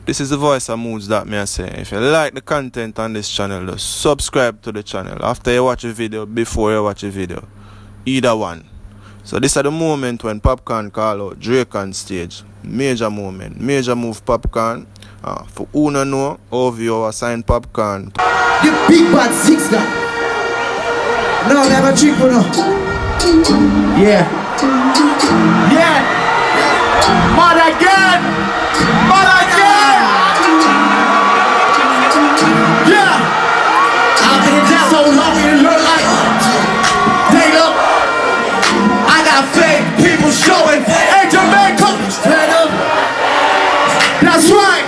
This is the voice of moods that me I say. If you like the content on this channel, just subscribe to the channel after you watch a video, before you watch a video. Either one. So this is the moment when Popcorn call out Drake on stage. Major moment. Major move Popcorn. For who no know, OVO assign Popcorn. The big bad six guy. No, never trick for no. Yeah. Yeah. Mad again. Mad again. Yeah. I've been down so long it look like. Take up. I got fake people showing. Hey Jamaica. Straight up. That's right.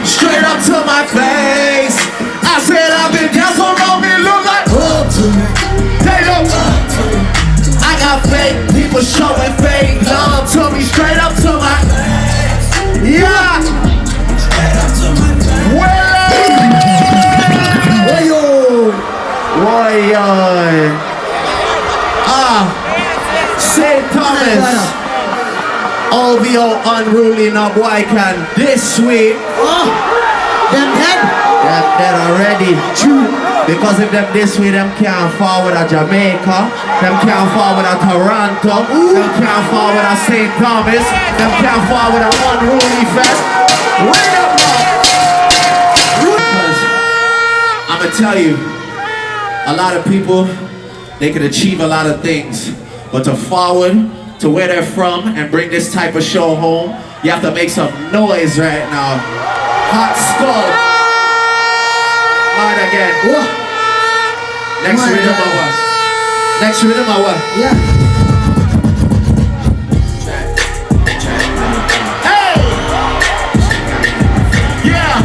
Straight up to my face. I said I've been down so long it look like. Take up. I got fake people showing fake love to me. Straight up to my face. Yeah. Straight up to my face. St. Thomas. OVO Unruly, no boy can this week. Oh, them dead? Them dead already. True. Because if them this way, them can't forward a Jamaica, them can't forward a Toronto, them can't forward a St. Thomas, them can't forward a Unruly Fest. Wait up now! Because I'ma tell you, a lot of people, they can achieve a lot of things, but to forward to where they're from and bring this type of show home, you have to make some noise right now. Hot skull. Hard again. Whoa. Next rhythm or what? Next rhythm or what? Yeah. Hey! Yeah!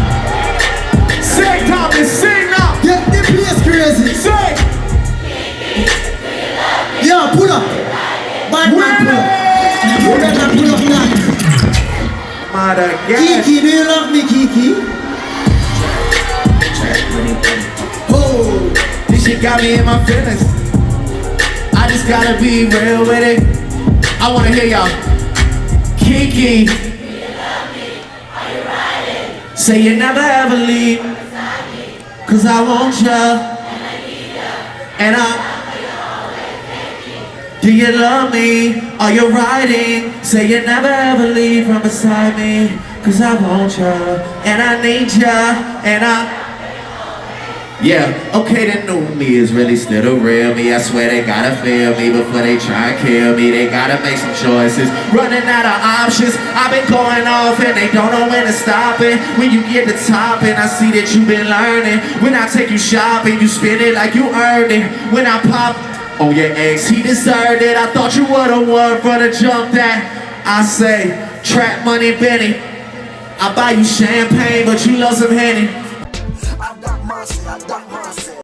Sing, Thomas, sing now! Get the place crazy! Sing! Yeah, pull up! Bad man, pull up! Pull up now! Mad again! Kiki, do you love me, Kiki? Oh, this shit got me in my feelings. I just gotta be real with it. I wanna hear y'all. Kiki, do you love me? Are you riding? Say you never ever leave. Cause I want ya. And I need ya. And do you love me? Are you riding? Say you never ever leave from beside me. Cause I want ya. And I need ya. And yeah, okay, the new me is really still the real me. I swear they gotta feel me before they try and kill me. They gotta make some choices, running out of options. I've been going off and they don't know when to stop it. When you get to top and I see that you've been learning. When I take you shopping, you spend it like you earned it. When I pop on your ex, he deserved it. I thought you were the one for the jump that I say, trap money Benny. I buy you champagne, but you love some Henny. I got